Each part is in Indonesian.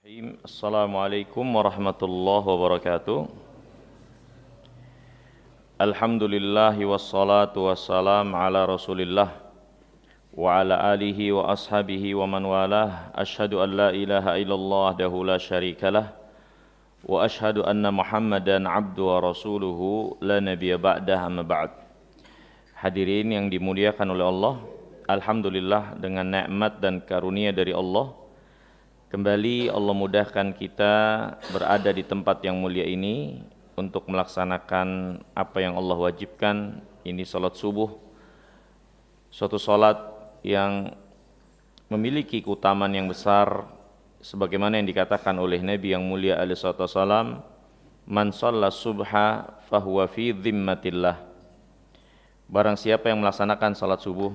Assalamualaikum warahmatullahi wabarakatuh. Alhamdulillahi wassalatu wassalam ala rasulillah wa ala alihi wa ashabihi wa man walah. Ashhadu an la ilaha illallah wahdahu la syarikalah wa ashhadu anna muhammadan abdu wa rasuluhu la nabiyya ba'dah, amma ba'd. Hadirin yang dimuliakan oleh Allah, alhamdulillah dengan nikmat dan karunia dari Allah, kembali Allah mudahkan kita berada di tempat yang mulia ini untuk melaksanakan apa yang Allah wajibkan. Ini salat subuh, suatu salat yang memiliki keutamaan yang besar, sebagaimana yang dikatakan oleh Nabi yang mulia alaihi salatu wassalam, man shalla subha fahuwa fi dhimmatillah. Barang siapa yang melaksanakan salat subuh,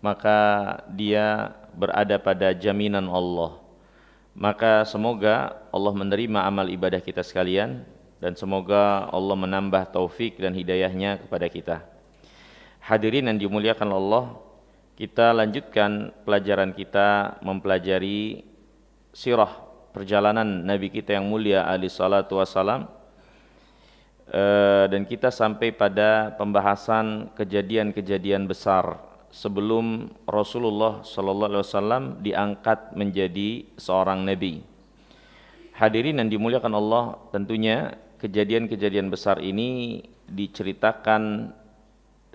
maka dia berada pada jaminan Allah. Maka semoga Allah menerima amal ibadah kita sekalian, dan semoga Allah menambah taufik dan hidayahnya kepada kita. Hadirin yang dimuliakan Allah, kita lanjutkan pelajaran kita mempelajari sirah perjalanan Nabi kita yang mulia alaihi salatu wassalam, dan kita sampai pada pembahasan kejadian-kejadian besar sebelum Rasulullah sallallahu alaihi wasallam diangkat menjadi seorang nabi. Hadirin yang dimuliakan Allah, tentunya kejadian-kejadian besar ini diceritakan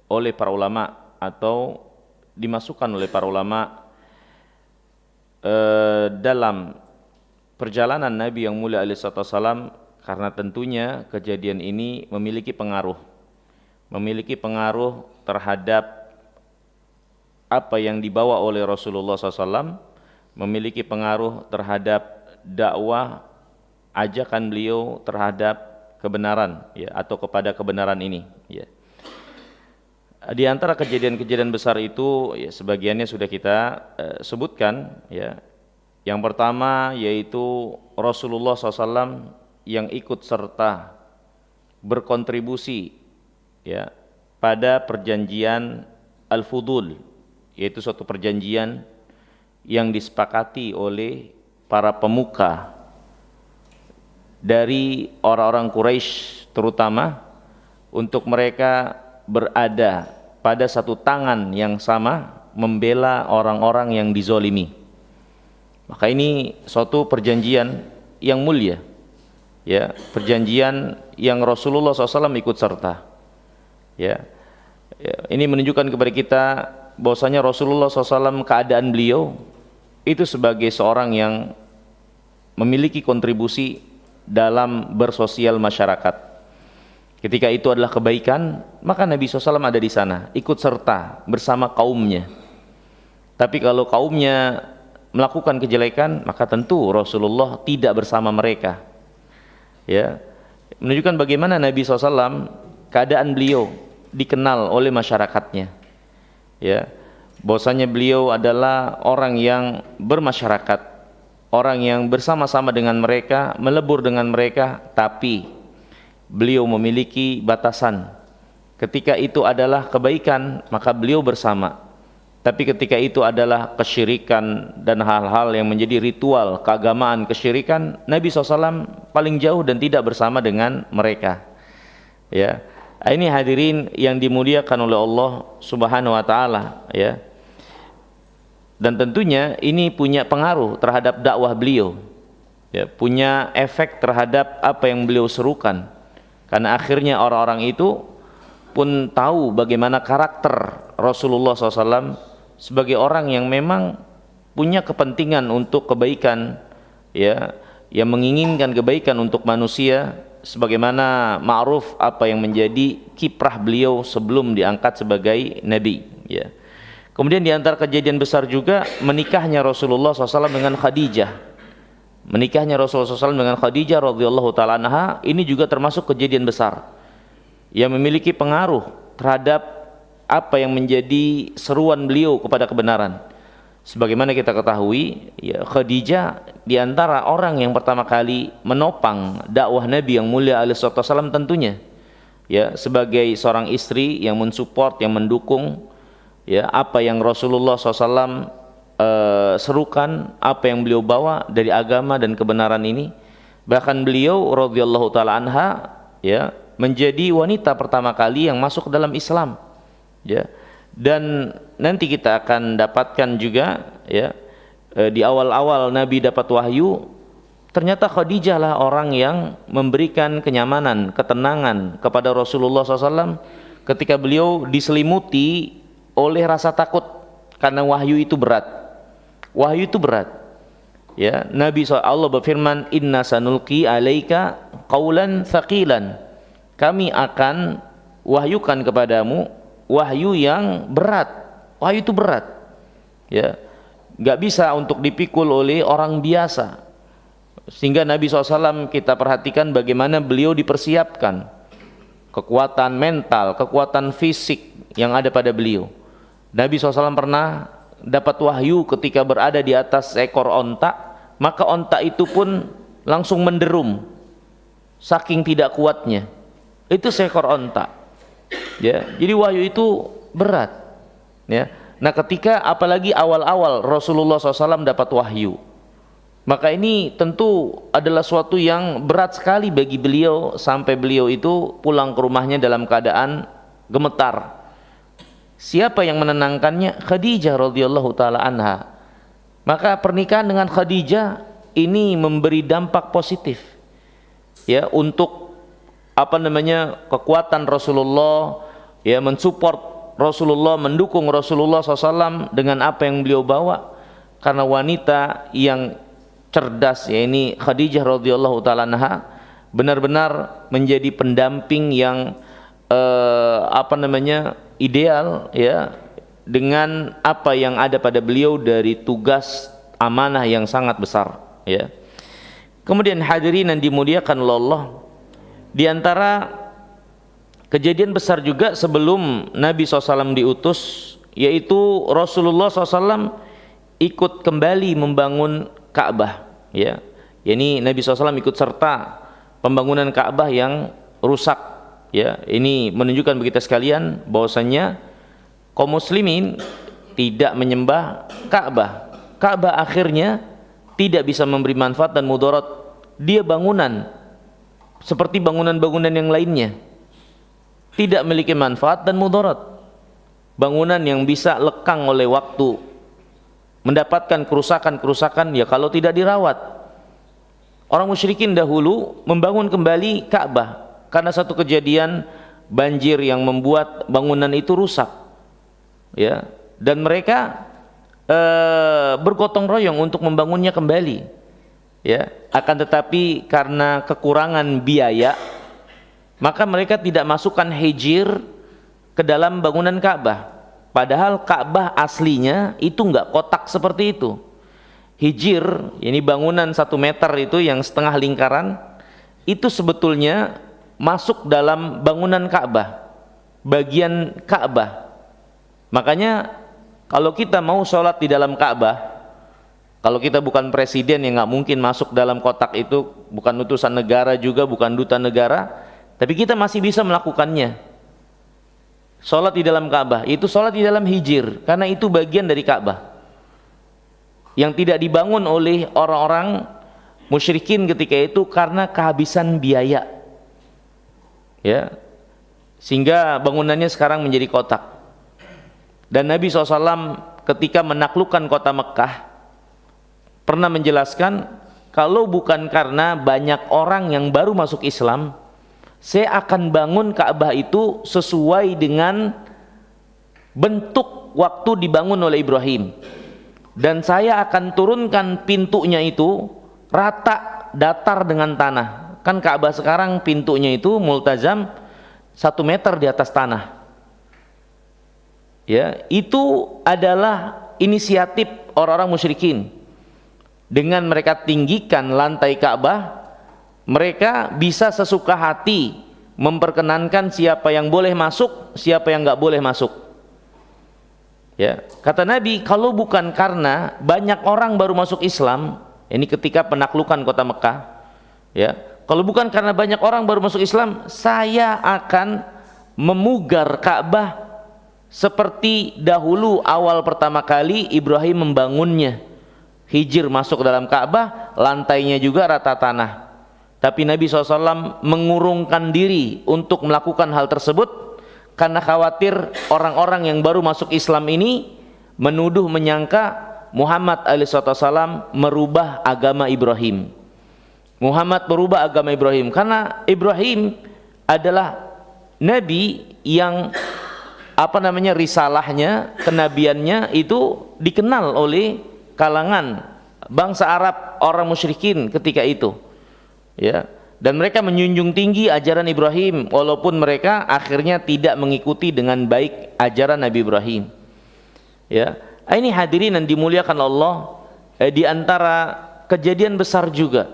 oleh para ulama atau dimasukkan oleh para ulama dalam perjalanan Nabi yang mulia alaihi wasallam, karena tentunya kejadian ini memiliki pengaruh terhadap apa yang dibawa oleh Rasulullah SAW, memiliki pengaruh terhadap dakwah ajakan beliau terhadap kebenaran, ya, atau kepada kebenaran ini, ya. Di antara kejadian-kejadian besar itu, ya, sebagiannya sudah kita sebutkan, ya. Yang pertama yaitu Rasulullah SAW yang ikut serta berkontribusi, ya, pada perjanjian Al-Fudul, yaitu suatu perjanjian yang disepakati oleh para pemuka dari orang-orang Quraisy terutama, untuk mereka berada pada satu tangan yang sama membela orang-orang yang dizolimi. Maka ini suatu perjanjian yang mulia, ya, perjanjian yang Rasulullah SAW ikut serta, ya. Ini menunjukkan kepada kita bahwasanya Rasulullah SAW, keadaan beliau itu sebagai seorang yang memiliki kontribusi dalam bersosial masyarakat. Ketika itu adalah kebaikan, maka Nabi SAW ada di sana, ikut serta bersama kaumnya. Tapi kalau kaumnya melakukan kejelekan, maka tentu Rasulullah tidak bersama mereka, ya. Menunjukkan bagaimana Nabi SAW, keadaan beliau dikenal oleh masyarakatnya, ya, bahwasanya beliau adalah orang yang bermasyarakat, orang yang bersama-sama dengan mereka, melebur dengan mereka, tapi beliau memiliki batasan. Ketika itu adalah kebaikan, maka beliau bersama. Tapi ketika itu adalah kesyirikan dan hal-hal yang menjadi ritual keagamaan kesyirikan, Nabi SAW paling jauh dan tidak bersama dengan mereka, ya. Ini hadirin yang dimuliakan oleh Allah Subhanahu wa taala, ya. Dan tentunya ini punya pengaruh terhadap dakwah beliau, ya, punya efek terhadap apa yang beliau serukan. Karena akhirnya orang-orang itu pun tahu bagaimana karakter Rasulullah SAW sebagai orang yang memang punya kepentingan untuk kebaikan, ya, yang menginginkan kebaikan untuk manusia, sebagaimana ma'ruf apa yang menjadi kiprah beliau sebelum diangkat sebagai nabi, ya. Kemudian di antara kejadian besar juga menikahnya Rasulullah SAW dengan Khadijah. Menikahnya Rasulullah SAW dengan Khadijah radhiyallahu taala anha, ini juga termasuk kejadian besar yang memiliki pengaruh terhadap apa yang menjadi seruan beliau kepada kebenaran. Sebagaimana kita ketahui, ya, Khadijah di antara orang yang pertama kali menopang dakwah Nabi yang mulia alaihi wasallam, tentunya, ya, sebagai seorang istri yang mensupport, yang mendukung, ya, apa yang Rasulullah SAW serukan apa yang beliau bawa dari agama dan kebenaran ini. Bahkan beliau radhiyallahu taala anha ya menjadi wanita pertama kali yang masuk ke dalam Islam ya. Dan nanti kita akan dapatkan juga ya di awal-awal Nabi dapat wahyu, ternyata Khadijah lah orang yang memberikan kenyamanan, ketenangan kepada Rasulullah SAW ketika beliau diselimuti oleh rasa takut karena wahyu itu berat. Wahyu itu berat. Ya, Nabi SAW berfirman, "Inna sanulqi alaika qaulan thaqilan." Kami akan wahyukan kepadamu wahyu yang berat. Wahyu itu berat. Ya. Enggak bisa untuk dipikul oleh orang biasa. Sehingga Nabi SAW kita perhatikan bagaimana beliau dipersiapkan. Kekuatan mental, kekuatan fisik yang ada pada beliau. Nabi SAW pernah dapat wahyu ketika berada di atas ekor onta, maka onta itu pun langsung menderum saking tidak kuatnya. Itu seekor onta ya. Jadi wahyu itu berat ya. Nah ketika apalagi awal-awal Rasulullah SAW dapat wahyu, maka ini tentu adalah suatu yang berat sekali bagi beliau, sampai beliau itu pulang ke rumahnya dalam keadaan gemetar. Siapa yang menenangkannya? Khadijah radhiyallahu taala anha. Maka pernikahan dengan Khadijah ini memberi dampak positif ya untuk kekuatan Rasulullah ya, mensupport Rasulullah, mendukung Rasulullah SAW dengan apa yang beliau bawa. Karena wanita yang cerdas ya ini Khadijah radhiyallahu taala anha benar-benar menjadi pendamping yang ideal ya dengan apa yang ada pada beliau dari tugas amanah yang sangat besar ya. Kemudian hadirin yang dimuliakan oleh Allah, di antara kejadian besar juga sebelum Nabi SAW diutus, yaitu Rasulullah SAW ikut kembali membangun Ka'bah ya. Ini Nabi SAW ikut serta pembangunan Ka'bah yang rusak ya. Ini menunjukkan bagi kita sekalian bahwasanya kaum muslimin tidak menyembah Ka'bah. Ka'bah akhirnya tidak bisa memberi manfaat dan mudarat. Dia bangunan seperti bangunan-bangunan yang lainnya, tidak memiliki manfaat dan mudarat. Bangunan yang bisa lekang oleh waktu, mendapatkan kerusakan-kerusakan ya kalau tidak dirawat. Orang musyrikin dahulu membangun kembali Ka'bah karena satu kejadian banjir yang membuat bangunan itu rusak ya, dan mereka bergotong royong untuk membangunnya kembali ya. Akan tetapi karena kekurangan biaya, maka mereka tidak masukkan hijir ke dalam bangunan Ka'bah. Padahal Ka'bah aslinya itu enggak kotak seperti itu. Hijir, ini bangunan 1 meter itu yang setengah lingkaran, itu sebetulnya masuk dalam bangunan Ka'bah, bagian Ka'bah. Makanya kalau kita mau sholat di dalam Ka'bah, kalau kita bukan presiden yang nggak mungkin masuk dalam kotak itu, bukan utusan negara juga, bukan duta negara, tapi kita masih bisa melakukannya. Sholat di dalam Ka'bah, itu sholat di dalam hijir, karena itu bagian dari Ka'bah yang tidak dibangun oleh orang-orang musyrikin ketika itu karena kehabisan biaya ya, sehingga bangunannya sekarang menjadi kotak. Dan Nabi SAW ketika menaklukkan kota Mekah pernah menjelaskan, kalau bukan karena banyak orang yang baru masuk Islam, saya akan bangun Ka'bah itu sesuai dengan bentuk waktu dibangun oleh Ibrahim, dan saya akan turunkan pintunya itu rata datar dengan tanah. Kan Ka'bah sekarang pintunya itu multazam 1 meter di atas tanah ya. Itu adalah inisiatif orang-orang musyrikin. Dengan mereka tinggikan lantai Ka'bah, mereka bisa sesuka hati memperkenankan siapa yang boleh masuk, siapa yang nggak boleh masuk ya. Kata Nabi, kalau bukan karena banyak orang baru masuk Islam, ini ketika penaklukan kota Mekah ya, kalau bukan karena banyak orang baru masuk Islam, saya akan memugar Ka'bah seperti dahulu awal pertama kali Ibrahim membangunnya. Hijr masuk dalam Ka'bah, lantainya juga rata tanah. Tapi Nabi SAW mengurungkan diri untuk melakukan hal tersebut karena khawatir orang-orang yang baru masuk Islam ini menuduh, menyangka Muhammad alaihissalam merubah agama Ibrahim. Muhammad berubah agama Ibrahim karena Ibrahim adalah nabi yang risalahnya, kenabiannya itu dikenal oleh kalangan bangsa Arab, orang musyrikin ketika itu, ya. Dan mereka menjunjung tinggi ajaran Ibrahim walaupun mereka akhirnya tidak mengikuti dengan baik ajaran Nabi Ibrahim, ya. Ini hadirin yang dimuliakan Allah, di antara kejadian besar juga,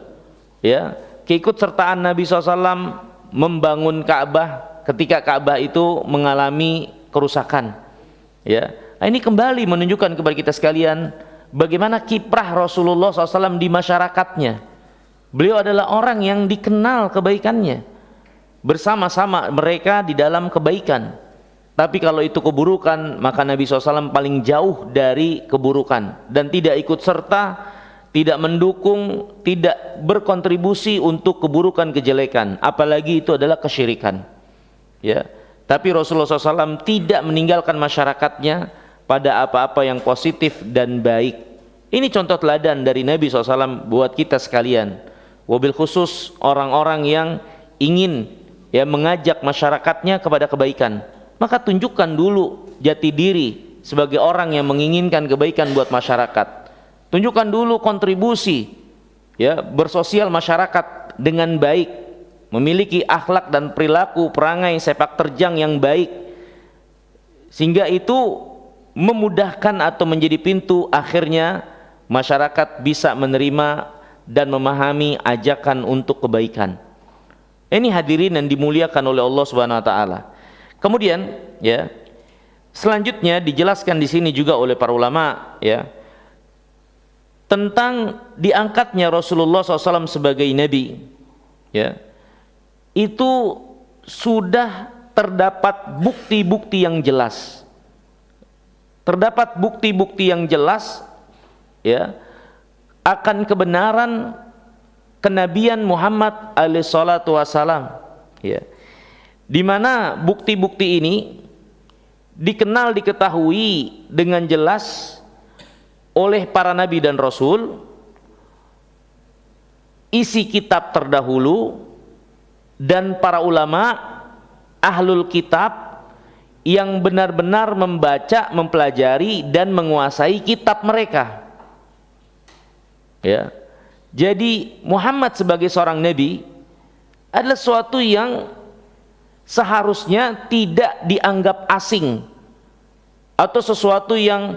ya, keikutsertaan Nabi SAW membangun Ka'bah ketika Ka'bah itu mengalami kerusakan, ya. Ini kembali menunjukkan kepada kita sekalian bagaimana kiprah Rasulullah SAW di masyarakatnya. Beliau adalah orang yang dikenal kebaikannya, bersama-sama mereka di dalam kebaikan. Tapi kalau itu keburukan, maka Nabi SAW paling jauh dari keburukan dan tidak ikut serta, tidak mendukung, tidak berkontribusi untuk keburukan, kejelekan, apalagi itu adalah kesyirikan, ya. Tapi Rasulullah SAW tidak meninggalkan masyarakatnya pada apa-apa yang positif dan baik. Ini contoh teladan dari Nabi SAW buat kita sekalian, wabil khusus orang-orang yang ingin, ya, mengajak masyarakatnya kepada kebaikan. Maka tunjukkan dulu jati diri sebagai orang yang menginginkan kebaikan buat masyarakat. Tunjukkan dulu kontribusi, ya, bersosial masyarakat dengan baik, memiliki akhlak dan perilaku perangai sepak terjang yang baik, sehingga itu memudahkan atau menjadi pintu akhirnya masyarakat bisa menerima dan memahami ajakan untuk kebaikan. Ini hadirin yang dimuliakan oleh Allah Subhanahu wa taala. Kemudian, ya, selanjutnya dijelaskan di sini juga oleh para ulama, ya, tentang diangkatnya Rasulullah SAW sebagai nabi, ya. Itu sudah terdapat bukti-bukti yang jelas. Terdapat bukti-bukti yang jelas, ya, akan kebenaran kenabian Muhammad alaihissalatu wassalam, ya. Di mana bukti-bukti ini dikenal, diketahui dengan jelas oleh para nabi dan rasul, isi kitab terdahulu, dan para ulama ahlul kitab yang benar-benar membaca, mempelajari dan menguasai kitab mereka, ya. Jadi Muhammad sebagai seorang nabi adalah sesuatu yang seharusnya tidak dianggap asing atau sesuatu yang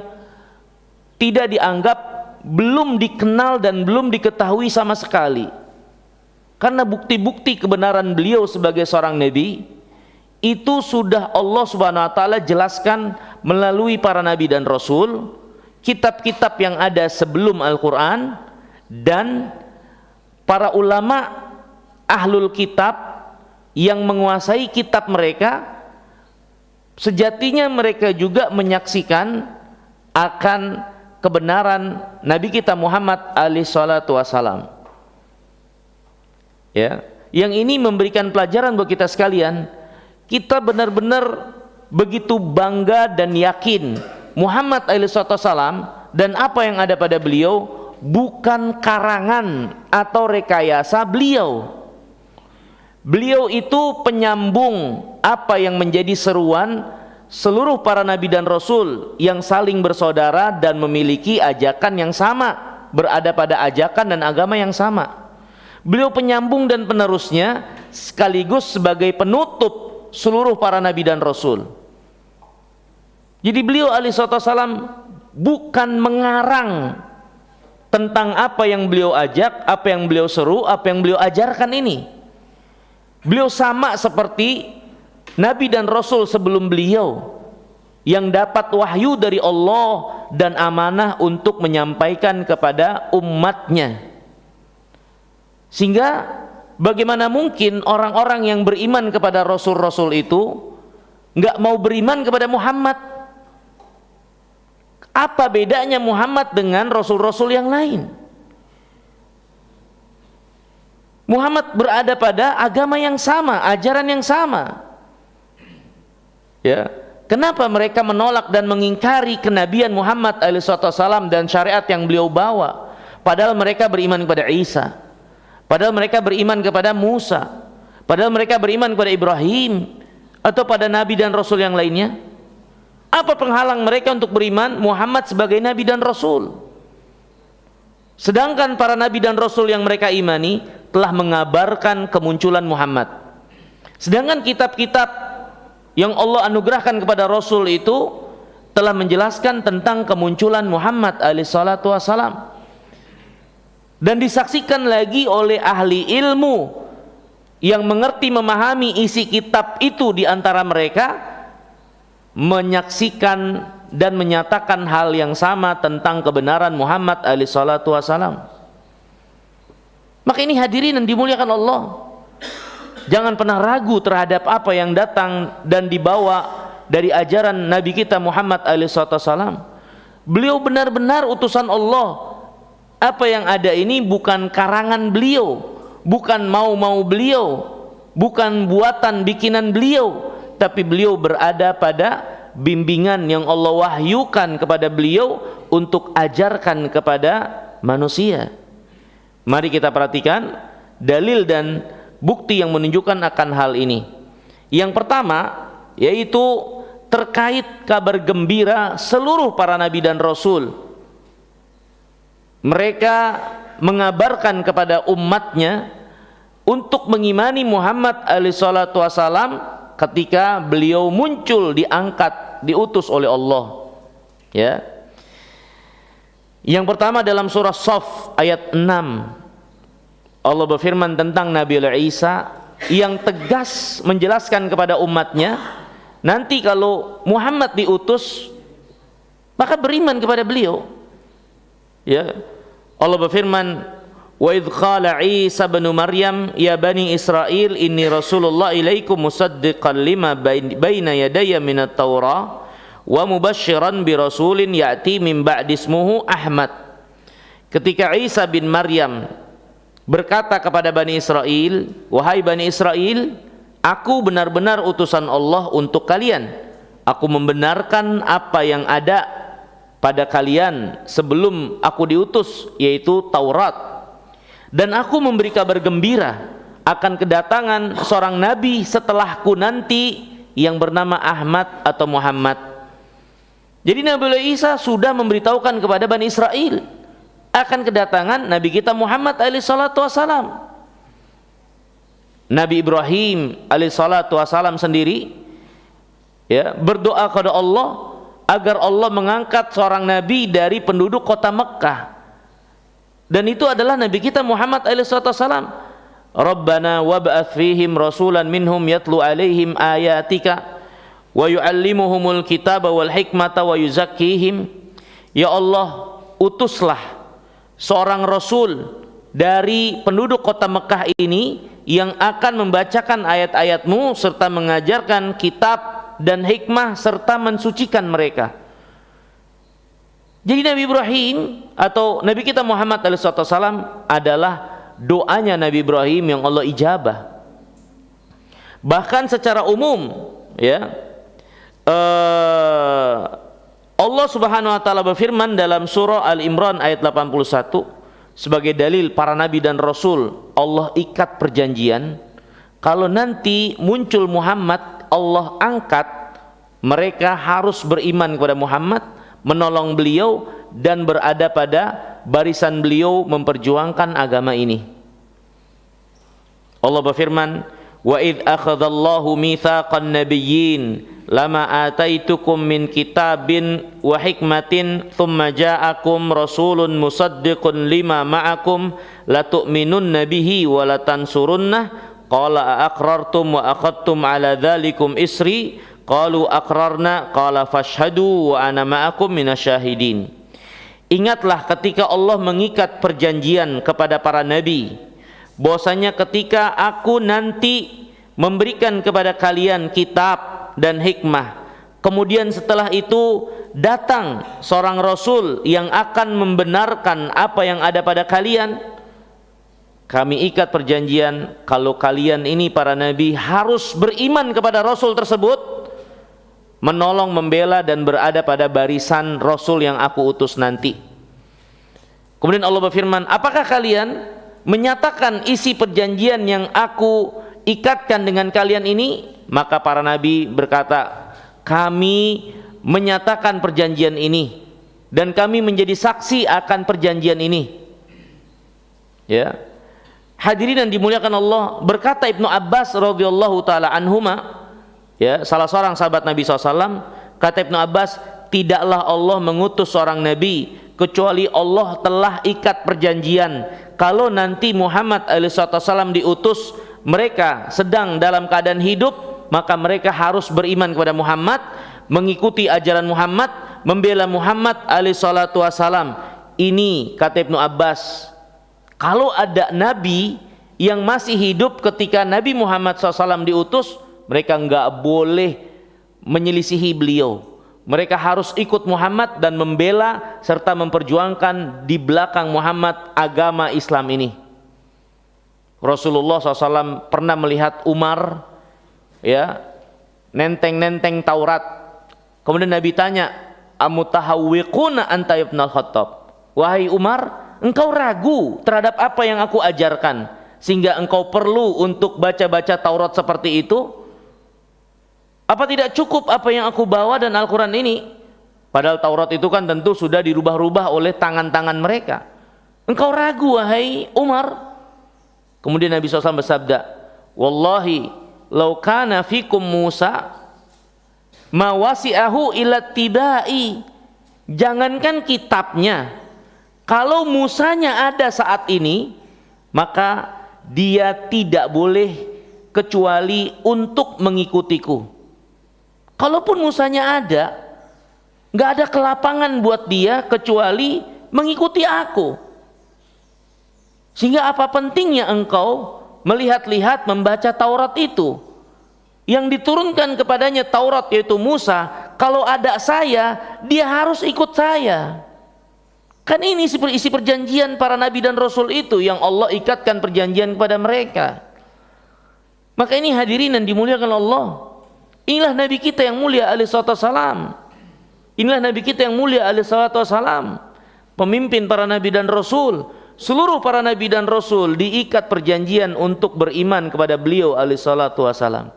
tidak dianggap, belum dikenal dan belum diketahui sama sekali. Karena bukti-bukti kebenaran beliau sebagai seorang nabi itu sudah Allah Subhanahu wa taala jelaskan melalui para nabi dan rasul, kitab-kitab yang ada sebelum Al-Qur'an, dan para ulama ahlul kitab yang menguasai kitab mereka. Sejatinya mereka juga menyaksikan akan kebenaran Nabi kita Muhammad alaihissalatu wassalam, ya. Yang ini memberikan pelajaran buat kita sekalian. Kita benar-benar begitu bangga dan yakin Muhammad alaihissalatu wassalam dan apa yang ada pada beliau bukan karangan atau rekayasa beliau. Beliau itu penyambung apa yang menjadi seruan seluruh para nabi dan rasul yang saling bersaudara dan memiliki ajakan yang sama, berada pada ajakan dan agama yang sama. Beliau penyambung dan penerusnya sekaligus sebagai penutup seluruh para nabi dan rasul. Jadi beliau alaihissalam bukan mengarang tentang apa yang beliau ajak, apa yang beliau seru, apa yang beliau ajarkan ini. Beliau sama seperti nabi dan rasul sebelum beliau yang dapat wahyu dari Allah dan amanah untuk menyampaikan kepada umatnya. Sehingga bagaimana mungkin orang-orang yang beriman kepada rasul-rasul itu nggak mau beriman kepada Muhammad. Apa bedanya Muhammad dengan rasul-rasul yang lain? Muhammad berada pada agama yang sama, ajaran yang sama. Ya, kenapa mereka menolak dan mengingkari kenabian Muhammad alaihissalam dan syariat yang beliau bawa? Padahal mereka beriman kepada Isa, padahal mereka beriman kepada Musa, padahal mereka beriman kepada Ibrahim atau pada nabi dan rasul yang lainnya. Apa penghalang mereka untuk beriman Muhammad sebagai nabi dan rasul? Sedangkan para nabi dan rasul yang mereka imani telah mengabarkan kemunculan Muhammad. Sedangkan kitab-kitab yang Allah anugerahkan kepada rasul itu telah menjelaskan tentang kemunculan Muhammad alaihissalatu wassalam. Dan disaksikan lagi oleh ahli ilmu yang mengerti memahami isi kitab itu di antara mereka, menyaksikan dan menyatakan hal yang sama tentang kebenaran Muhammad alaihissalatu wassalam. Maka ini hadirin yang dimuliakan Allah, jangan pernah ragu terhadap apa yang datang dan dibawa dari ajaran Nabi kita Muhammad alaihissalatu wassalam. Beliau benar-benar utusan Allah. Apa yang ada ini bukan karangan beliau, bukan mau-mau beliau, bukan buatan bikinan beliau, tapi beliau berada pada bimbingan yang Allah wahyukan kepada beliau untuk ajarkan kepada manusia. Mari kita perhatikan dalil dan bukti yang menunjukkan akan hal ini. Yang pertama yaitu terkait kabar gembira seluruh para nabi dan rasul. Mereka mengabarkan kepada umatnya untuk mengimani Muhammad alaihissalatu wassalam ketika beliau muncul, diangkat, diutus oleh Allah. Ya. Yang pertama dalam surah Shaf ayat 6, Allah berfirman tentang Nabi Isa yang tegas menjelaskan kepada umatnya, nanti kalau Muhammad diutus maka beriman kepada beliau. Ya, Allah berfirman, wa idh qala Isa bin Maryam ya bani Israil inni rasulullah ilaikum musaddiqan lima baina yadayya minat Taurah wa mubasysyiran bi rasulin ya'ti min ba'di ismuhu Ahmad. Ketika Isa bin Maryam berkata kepada Bani Israel, wahai Bani Israel, aku benar-benar utusan Allah untuk kalian. Aku membenarkan apa yang ada pada kalian sebelum aku diutus, yaitu Taurat. Dan aku memberi kabar gembira akan kedatangan seorang nabi setelahku nanti yang bernama Ahmad atau Muhammad. Jadi Nabi Isa sudah memberitahukan kepada Bani Israel akan kedatangan Nabi kita Muhammad alaihissalatu wassalam. Nabi Ibrahim alaihissalatu wassalam sendiri ya berdoa kepada Allah agar Allah mengangkat seorang nabi dari penduduk kota Mekkah, dan itu adalah Nabi kita Muhammad alaihissalatu wassalam. Rabbana wab'ats fihim rasulan minhum yatlu alaihim ayatika wa yu'allimuhumul kitaba wal hikmata wa yuzakkihim. Ya Allah, utuslah seorang rasul dari penduduk kota Mekah ini yang akan membacakan ayat-ayatmu serta mengajarkan kitab dan hikmah serta mensucikan mereka. Jadi Nabi Ibrahim atau Nabi kita Muhammad alaihissalam adalah doanya Nabi Ibrahim yang Allah ijabah. Bahkan secara umum ya, Allah Subhanahu wa taala berfirman dalam surah Al-Imran ayat 81 sebagai dalil para nabi dan rasul Allah ikat perjanjian kalau nanti muncul Muhammad, Allah angkat, mereka harus beriman kepada Muhammad, menolong beliau dan berada pada barisan beliau memperjuangkan agama ini. Allah berfirman, wa idh akhadallahu mitsaqan nabiyyin lama ataitukum min kitabin wa hikmatin thumma ja'akum rasulun musaddiqun lima ma'akum latu'minunna bihi wa latansurunnah qala aqrartum wa akhadtum ala dhalikum isri qalu aqrarna qala fashhadu wa ana ma'akum minasyahidin. Ingatlah ketika Allah mengikat perjanjian kepada para nabi bahwasanya ketika aku nanti memberikan kepada kalian kitab dan hikmah. Kemudian setelah itu datang seorang Rasul yang akan membenarkan apa yang ada pada kalian. Kami ikat perjanjian kalau kalian ini para nabi harus beriman kepada Rasul tersebut, menolong, membela dan berada pada barisan Rasul yang aku utus nanti. Kemudian Allah berfirman, apakah kalian menyatakan isi perjanjian yang aku ikatkan dengan kalian ini? Maka para nabi berkata, kami menyatakan perjanjian ini dan kami menjadi saksi akan perjanjian ini. Ya, hadirin yang dimuliakan Allah, berkata Ibnu Abbas radhiyallahu taala anhuma, ya, salah seorang sahabat Nabi SAW, kata Ibnu Abbas, tidaklah Allah mengutus seorang nabi kecuali Allah telah ikat perjanjian kalau nanti Muhammad SAW diutus, mereka sedang dalam keadaan hidup, maka mereka harus beriman kepada Muhammad, mengikuti ajaran Muhammad, membela Muhammad SAW. Ini kata Ibnu Abbas, kalau ada nabi yang masih hidup ketika Nabi Muhammad SAW diutus, mereka nggak boleh menyelisihi beliau. Mereka harus ikut Muhammad dan membela serta memperjuangkan di belakang Muhammad agama Islam ini. Rasulullah SAW pernah melihat Umar, ya, nenteng-nenteng Taurat. Kemudian Nabi tanya, amutahawwiquna anta ibnal Khattab, wahai Umar, engkau ragu terhadap apa yang aku ajarkan sehingga engkau perlu untuk baca-baca Taurat seperti itu? Apa tidak cukup apa yang aku bawa dan Al-Quran ini? Padahal Taurat itu kan tentu sudah dirubah-rubah oleh tangan-tangan mereka. Engkau ragu wahai Umar? Kemudian Nabi SAW bersabda, wallahi law kana fikum Musa ma wasi'ahu illa tibai. Jangankan kitabnya, kalau Musanya ada saat ini, maka dia tidak boleh kecuali untuk mengikutiku. Kalaupun Musanya ada, nggak ada kelapangan buat dia kecuali mengikuti aku. Sehingga apa pentingnya engkau melihat-lihat membaca Taurat itu? Yang diturunkan kepadanya Taurat yaitu Musa, kalau ada saya, dia harus ikut saya. Kan ini isi perjanjian para nabi dan rasul itu yang Allah ikatkan perjanjian kepada mereka. Maka ini hadirin yang dimuliakan Allah. Inilah Nabi kita yang mulia alaihi salatu wassalam. Inilah Nabi kita yang mulia alaihi salatu wassalam, pemimpin para nabi dan rasul. Seluruh para nabi dan rasul diikat perjanjian untuk beriman kepada beliau alaihi salatu wassalam.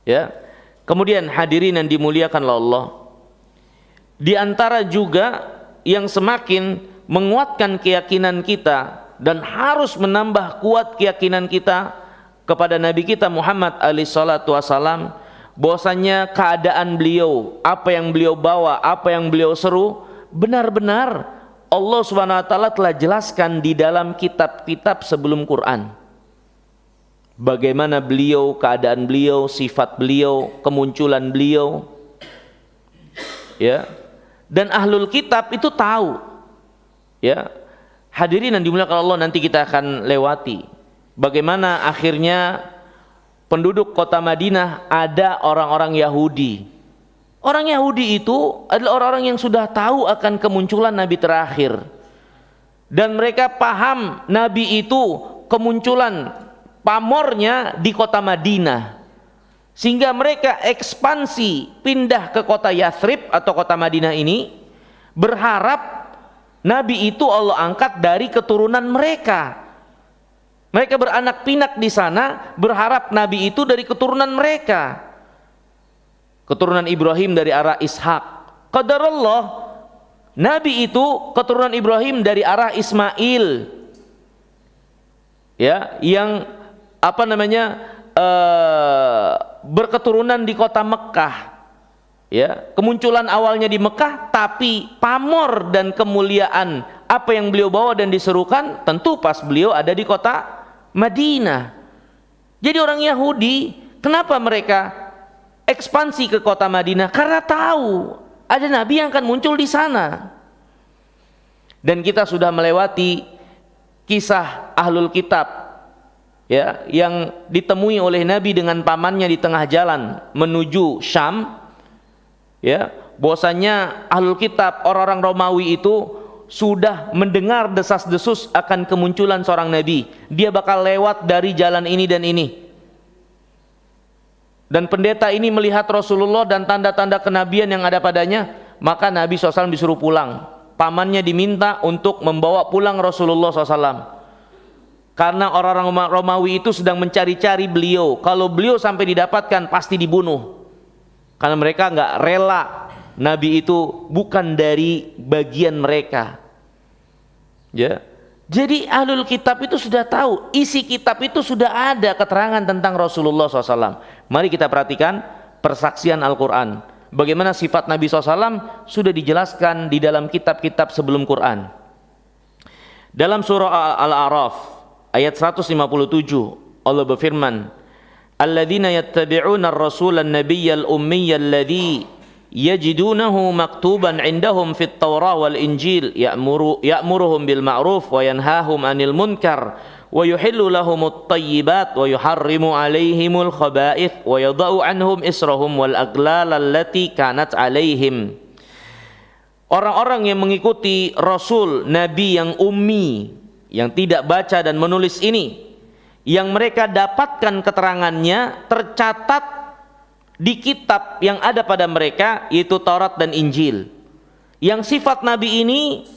Ya. Kemudian hadirin yang dimuliakan Allah, di antara juga yang semakin menguatkan keyakinan kita dan harus menambah kuat keyakinan kita kepada Nabi kita Muhammad alaihi salatu wasalam, bahwasanya keadaan beliau, apa yang beliau bawa, apa yang beliau seru, benar-benar Allah Subhanahu wa taala telah jelaskan di dalam kitab-kitab sebelum Quran. Bagaimana beliau, keadaan beliau, sifat beliau, kemunculan beliau. Ya. Dan ahlul kitab itu tahu. Ya. Hadirin yang dimuliakan Allah, nanti kita akan lewati bagaimana akhirnya penduduk kota Madinah ada orang-orang Yahudi. Orang Yahudi itu adalah orang-orang yang sudah tahu akan kemunculan Nabi terakhir. Dan mereka paham Nabi itu kemunculan pamornya di kota Madinah. Sehingga mereka ekspansi pindah ke kota Yathrib atau kota Madinah ini, berharap Nabi itu Allah angkat dari keturunan mereka. Mereka beranak pinak di sana, berharap Nabi itu dari keturunan mereka. Keturunan Ibrahim dari arah Ishak. Qadarullah, Nabi itu keturunan Ibrahim dari arah Ismail. Ya, yang apa namanya? Berketurunan di kota Mekah. Ya, kemunculan awalnya di Mekah, tapi pamor dan kemuliaan apa yang beliau bawa dan diserukan tentu pas beliau ada di kota Madinah. Jadi orang Yahudi, kenapa mereka ekspansi ke kota Madinah? Karena tahu ada Nabi yang akan muncul di sana. Dan kita sudah melewati kisah ahlul kitab, ya, yang ditemui oleh Nabi dengan pamannya di tengah jalan menuju Syam, ya, bahwasanya ahlul kitab, orang-orang Romawi itu sudah mendengar desas-desus akan kemunculan seorang nabi. Dia bakal lewat dari jalan ini dan ini. Dan pendeta ini melihat Rasulullah dan tanda-tanda kenabian yang ada padanya, maka Nabi SAW disuruh pulang. Pamannya diminta untuk membawa pulang Rasulullah SAW. Karena orang-orang Romawi itu sedang mencari-cari beliau. Kalau beliau sampai didapatkan, pasti dibunuh. Karena mereka nggak rela Nabi itu bukan dari bagian mereka. Ya. Jadi ahlul kitab itu sudah tahu, isi kitab itu sudah ada keterangan tentang Rasulullah SAW. Mari kita perhatikan persaksian Al-Quran. Bagaimana sifat Nabi SAW sudah dijelaskan di dalam kitab-kitab sebelum Quran. Dalam surah Al-A'raf ayat 157 Allah berfirman, "Alladzina yattabi'una ar-rasulan nabiyyal ummiyal ladzi yajidunahu maktuban indahum fit Taurah wal Injil ya'muruhum bil ma'ruf wa yanhahum 'anil munkar wa yuhillu lahumut thayyibat wa yuharrimu 'alaihimul khaba'ith wa yadha'u 'anhum israhum wal aghlal allati kanat 'alaihim." Orang-orang yang mengikuti Rasul Nabi yang ummi, yang tidak baca dan menulis ini, yang mereka dapatkan keterangannya tercatat di kitab yang ada pada mereka, yaitu Taurat dan Injil. Yang sifat Nabi ini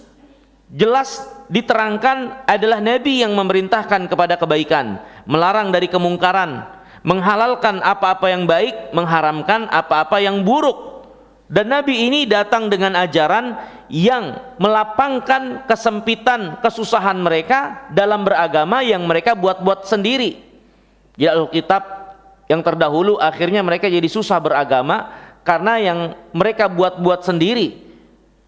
jelas diterangkan adalah Nabi yang memerintahkan kepada kebaikan, melarang dari kemungkaran, menghalalkan apa-apa yang baik, mengharamkan apa-apa yang buruk. Dan Nabi ini datang dengan ajaran yang melapangkan kesempitan, kesusahan mereka dalam beragama yang mereka buat-buat sendiri. Ya, Alkitab yang terdahulu akhirnya mereka jadi susah beragama karena yang mereka buat-buat sendiri.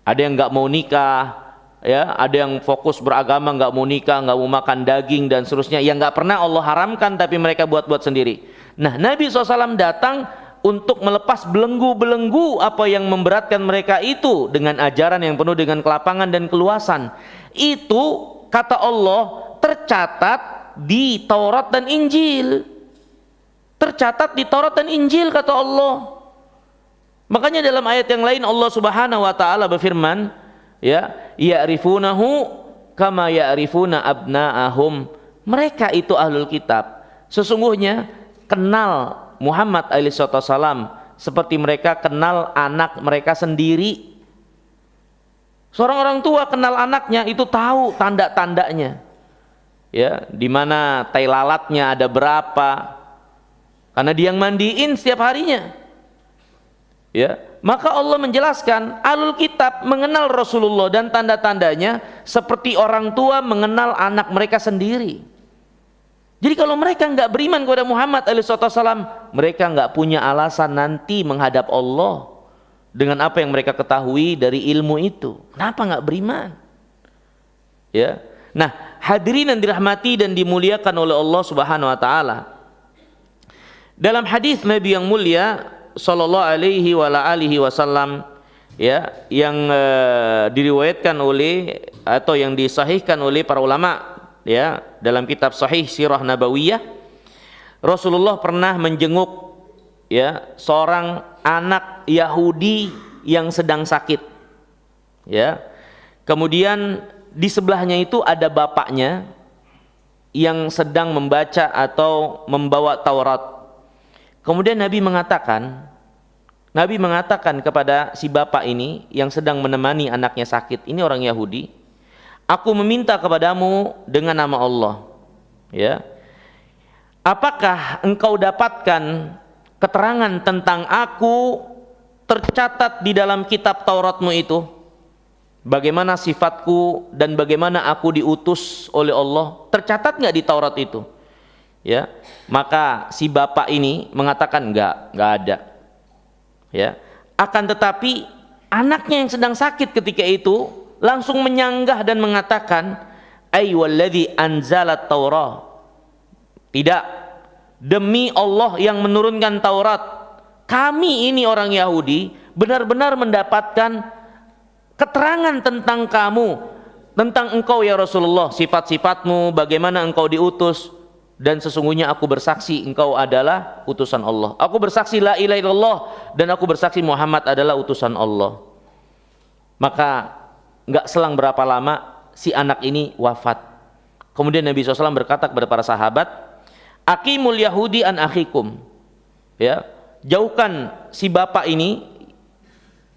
Ada yang nggak mau nikah, ya, ada yang fokus beragama nggak mau nikah, nggak mau makan daging dan seterusnya, yang nggak pernah Allah haramkan tapi mereka buat-buat sendiri. Nah, Nabi SAW datang untuk melepas belenggu-belenggu apa yang memberatkan mereka itu dengan ajaran yang penuh dengan kelapangan dan keluasan. Itu kata Allah tercatat di Taurat dan Injil. Tercatat di Taurat dan Injil kata Allah. Makanya dalam ayat yang lain Allah Subhanahu wa taala berfirman, ya, ya'rifunahu kama ya'rifuna abna'ahum. Mereka itu ahlul kitab sesungguhnya kenal Muhammad alaihissalam seperti mereka kenal anak mereka sendiri. Seorang orang tua kenal anaknya itu tahu tanda-tandanya. Ya, di mana tai lalatnya ada berapa, karena dia yang mandiin setiap harinya. Ya, maka Allah menjelaskan ahlul kitab mengenal Rasulullah dan tanda-tandanya seperti orang tua mengenal anak mereka sendiri. Jadi kalau mereka nggak beriman kepada Muhammad alaihissalam, mereka nggak punya alasan nanti menghadap Allah dengan apa yang mereka ketahui dari ilmu itu. Kenapa nggak beriman? Ya, nah hadirin yang dirahmati dan dimuliakan oleh Allah Subhanahu Wa Taala. Dalam hadis Nabi yang mulia sallallahu alaihi wasallam, ya, yang diriwayatkan oleh atau yang disahihkan oleh para ulama, ya, dalam kitab Sahih Sirah Nabawiyah, Rasulullah pernah menjenguk, ya, seorang anak Yahudi yang sedang sakit. Ya. Kemudian di sebelahnya itu ada bapaknya yang sedang membaca atau membawa Taurat. Kemudian Nabi mengatakan kepada si bapak ini yang sedang menemani anaknya sakit, ini orang Yahudi, aku meminta kepadamu dengan nama Allah, ya, apakah engkau dapatkan keterangan tentang aku tercatat di dalam kitab Tauratmu itu? Bagaimana sifatku dan bagaimana aku diutus oleh Allah? Tercatat nggak di Taurat itu? Ya, maka si bapak ini mengatakan enggak ada. Ya, akan tetapi anaknya yang sedang sakit ketika itu langsung menyanggah dan mengatakan, "Ay walladzi anzalat Taurah." Tidak, demi Allah yang menurunkan Taurat, kami ini orang Yahudi benar-benar mendapatkan keterangan tentang kamu, tentang engkau ya Rasulullah, sifat-sifatmu, bagaimana engkau diutus. dan sesungguhnya aku bersaksi engkau adalah utusan Allah. Aku bersaksi la ilaha illallah dan aku bersaksi Muhammad adalah utusan Allah. Maka enggak selang berapa lama si anak ini wafat. Kemudian Nabi SAW berkata kepada para sahabat, Aqimul Yahudi an akhikum. Ya, jauhkan si bapak ini,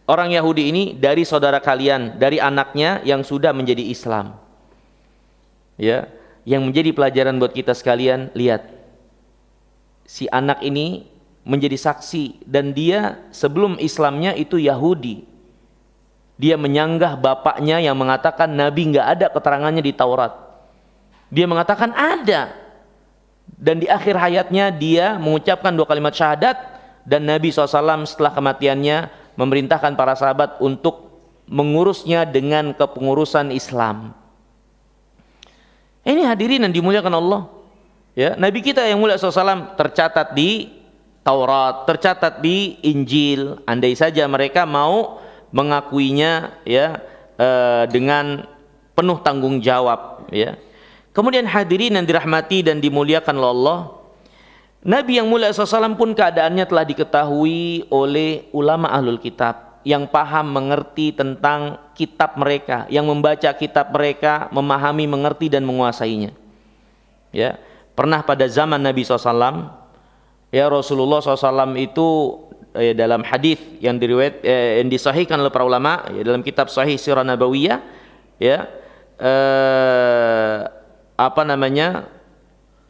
orang Yahudi ini dari saudara kalian, dari anaknya yang sudah menjadi Islam. Ya, yang menjadi pelajaran buat kita sekalian, lihat si anak ini menjadi saksi dan dia sebelum Islamnya itu Yahudi. Dia menyanggah bapaknya yang mengatakan Nabi nggak ada keterangannya di Taurat. Dia mengatakan ada, dan di akhir hayatnya dia mengucapkan 2 kalimat syahadat, dan Nabi SAW setelah kematiannya memerintahkan para sahabat untuk mengurusnya dengan kepengurusan Islam. Ini hadirin yang dimuliakan Allah. Ya, Nabi kita yang mulia SAW tercatat di Taurat, tercatat di Injil. Andai saja mereka mau mengakuinya, ya, dengan penuh tanggung jawab. Ya. Kemudian hadirin yang dirahmati dan dimuliakan oleh Allah, Nabi yang mulia SAW pun keadaannya telah diketahui oleh ulama ahlul kitab yang paham mengerti tentang kitab mereka, yang membaca kitab mereka, memahami, mengerti dan menguasainya. Ya, pernah pada zaman Nabi SAW, ya, Rasulullah SAW itu dalam hadis yang yang disahihkan oleh para ulama, ya, dalam kitab Sahih Sirah Nabawiyah, ya,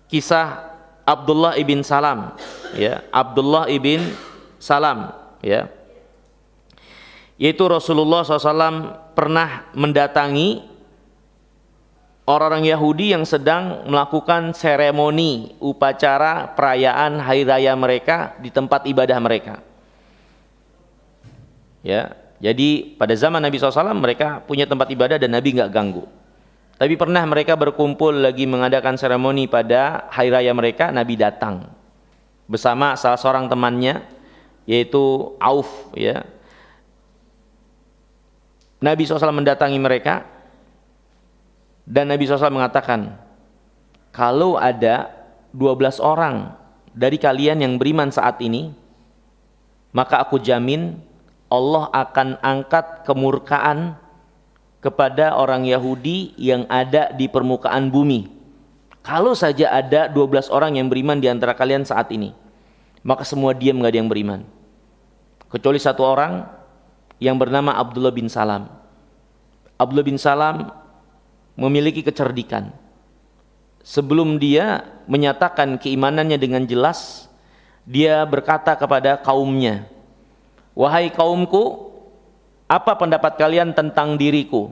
kisah Abdullah ibn Salam, ya, Abdullah ibn Salam, ya, yaitu Rasulullah SAW pernah mendatangi orang-orang Yahudi yang sedang melakukan seremoni upacara perayaan hari raya mereka di tempat ibadah mereka. Ya, jadi pada zaman Nabi SAW mereka punya tempat ibadah dan Nabi nggak ganggu. Tapi pernah mereka berkumpul lagi mengadakan seremoni pada hari raya mereka, Nabi datang bersama salah seorang temannya yaitu Auf, ya. Nabi SAW mendatangi mereka dan Nabi SAW mengatakan, kalau ada 12 orang dari kalian yang beriman saat ini, maka aku jamin Allah akan angkat kemurkaan kepada orang Yahudi yang ada di permukaan bumi. Kalau saja ada 12 orang yang beriman di antara kalian saat ini, maka semua diam, nggak ada yang beriman, kecuali satu orang yang bernama Abdullah bin Salam. Abdullah bin Salam memiliki kecerdikan. Sebelum dia menyatakan keimanannya dengan jelas, dia berkata kepada kaumnya, wahai kaumku, apa pendapat kalian tentang diriku?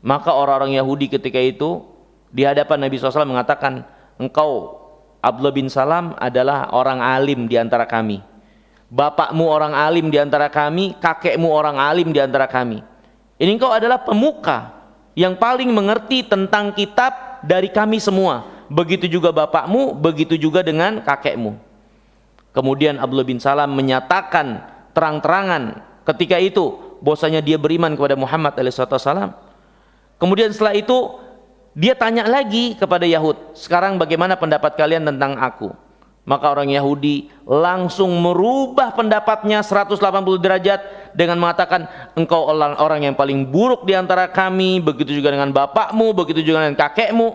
Maka orang-orang Yahudi ketika itu di hadapan Nabi SAW mengatakan, engkau Abdullah bin Salam adalah orang alim di antara kami, bapakmu orang alim di antara kami, kakekmu orang alim di antara kami. Ini engkau adalah pemuka yang paling mengerti tentang kitab dari kami semua. Begitu juga bapakmu, begitu juga dengan kakekmu. Kemudian Abdullah bin Salam menyatakan terang-terangan ketika itu bahwasanya dia beriman kepada Muhammad alaihissalam. Kemudian setelah itu dia tanya lagi kepada Yahud, sekarang bagaimana pendapat kalian tentang aku? Maka orang Yahudi langsung merubah pendapatnya 180 derajat dengan mengatakan, engkau orang yang paling buruk di antara kami, begitu juga dengan bapakmu, begitu juga dengan kakekmu.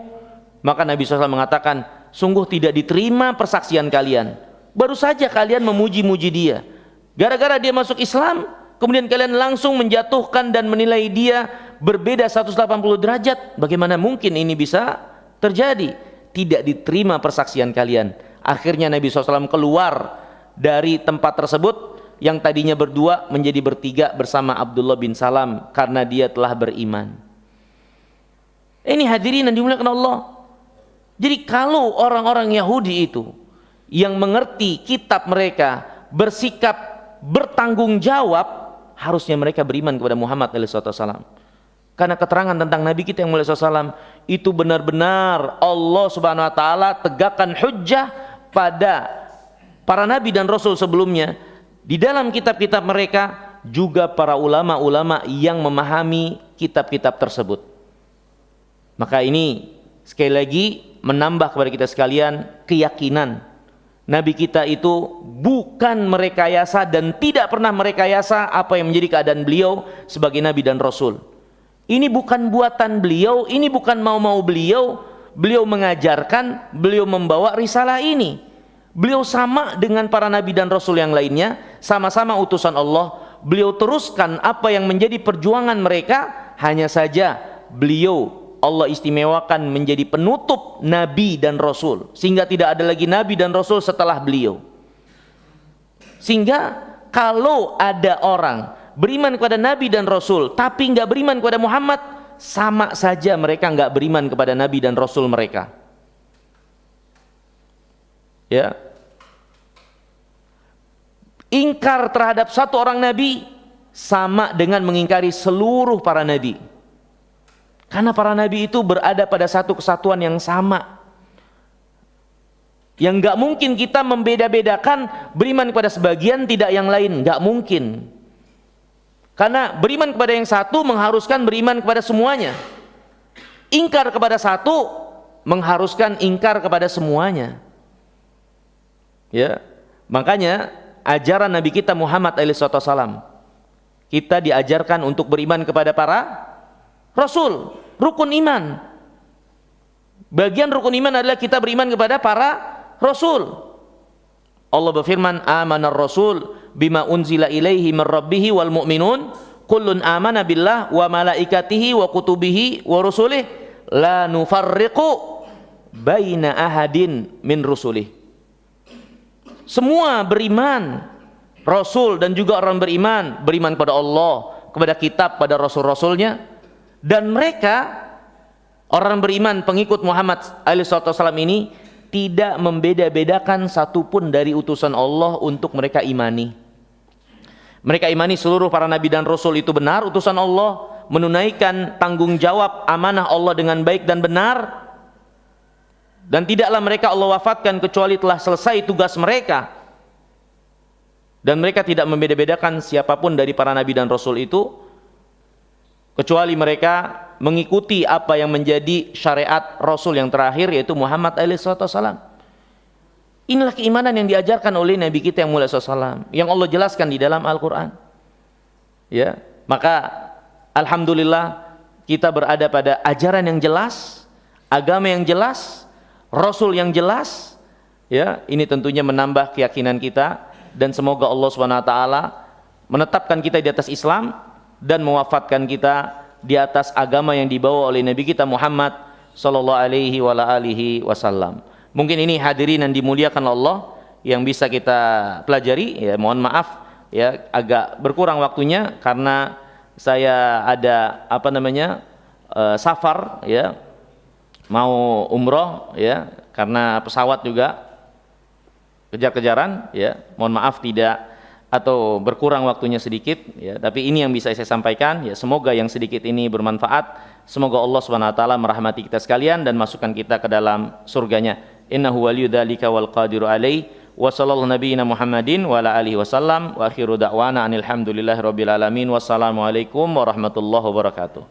Maka Nabi SAW mengatakan, sungguh tidak diterima persaksian kalian. Baru saja kalian memuji-muji dia, gara-gara dia masuk Islam, kemudian kalian langsung menjatuhkan dan menilai dia berbeda 180 derajat. Bagaimana mungkin ini bisa terjadi? Tidak diterima persaksian kalian. Akhirnya Nabi SAW keluar dari tempat tersebut, yang tadinya berdua menjadi bertiga bersama Abdullah bin Salam karena dia telah beriman. Ini hadirin yang dimuliakan Allah. Jadi kalau orang-orang Yahudi itu yang mengerti kitab mereka bersikap bertanggung jawab, harusnya mereka beriman kepada Muhammad SAW. Karena keterangan tentang Nabi kita yang mulia SAW itu benar-benar Allah Subhanahu Wa Taala tegakkan hujjah pada para nabi dan rasul sebelumnya. Di dalam kitab-kitab mereka juga para ulama-ulama yang memahami kitab-kitab tersebut. Maka ini sekali lagi menambah kepada kita sekalian keyakinan Nabi kita itu bukan merekayasa dan tidak pernah merekayasa apa yang menjadi keadaan beliau sebagai Nabi dan Rasul. Ini bukan buatan beliau, ini bukan mau-mau beliau. Beliau mengajarkan, beliau membawa risalah ini. Beliau sama dengan para Nabi dan Rasul yang lainnya, sama-sama utusan Allah. Beliau teruskan apa yang menjadi perjuangan mereka, hanya saja beliau Allah istimewakan menjadi penutup Nabi dan Rasul, sehingga tidak ada lagi Nabi dan Rasul setelah beliau. Sehingga kalau ada orang beriman kepada Nabi dan Rasul tapi nggak beriman kepada Muhammad, sama saja mereka nggak beriman kepada Nabi dan Rasul mereka. Ya, ingkar terhadap satu orang Nabi sama dengan mengingkari seluruh para Nabi. Karena para Nabi itu berada pada satu kesatuan yang sama, yang nggak mungkin kita membeda-bedakan beriman kepada sebagian tidak yang lain, nggak mungkin. Karena beriman kepada yang satu mengharuskan beriman kepada semuanya. Ingkar kepada satu mengharuskan ingkar kepada semuanya. Ya, makanya ajaran Nabi kita Muhammad SAW, kita diajarkan untuk beriman kepada para Rasul, rukun iman. Bagian rukun iman adalah kita beriman kepada para Rasul. Allah berfirman, amanar Rasul bima unzila ilaihi min rabbih wal mu'minun kullun amana billah wa malaikatihi wa kutubihi wa rusulih la nufarriqu baina ahadin min rusulih. Semua beriman, Rasul dan juga orang beriman kepada Allah, kepada kitab, pada Rasul-Rasulnya, dan mereka orang beriman pengikut Muhammad SAW ini tidak membeda-bedakan satupun dari utusan Allah untuk mereka imani. Mereka imani seluruh para nabi dan rasul itu benar utusan Allah, menunaikan tanggung jawab amanah Allah dengan baik dan benar, dan tidaklah mereka Allah wafatkan kecuali telah selesai tugas mereka. Dan mereka tidak membeda-bedakan siapapun dari para nabi dan rasul itu, kecuali mereka mengikuti apa yang menjadi syariat Rasul yang terakhir, yaitu Muhammad SAW. Inilah keimanan yang diajarkan oleh Nabi kita yang mulia SAW, yang Allah jelaskan di dalam Al-Quran. Ya, maka alhamdulillah kita berada pada ajaran yang jelas, agama yang jelas, Rasul yang jelas. Ya, ini tentunya menambah keyakinan kita, dan semoga Allah SWT menetapkan kita di atas Islam dan mewafatkan kita di atas agama yang dibawa oleh Nabi kita Muhammad sallallahu alaihi wasallam. Mungkin ini hadirin yang dimuliakan Allah yang bisa kita pelajari. Ya, mohon maaf ya agak berkurang waktunya karena saya ada safar ya, mau umroh ya, karena pesawat juga kejar-kejaran ya. Mohon maaf tidak atau berkurang waktunya sedikit ya, tapi ini yang bisa saya sampaikan ya. Semoga yang sedikit ini bermanfaat. Semoga Allah SWT merahmati kita sekalian dan masukkan kita ke dalam surganya. Innahu waliyyu dzalika wal qadiru alaihi wa sallallahu nabiyina Muhammadin wa ala alihi wasallam wa akhiru da'wana anil hamdulillahi rabbil alamin. Wassalamualaikum warahmatullahi wabarakatuh.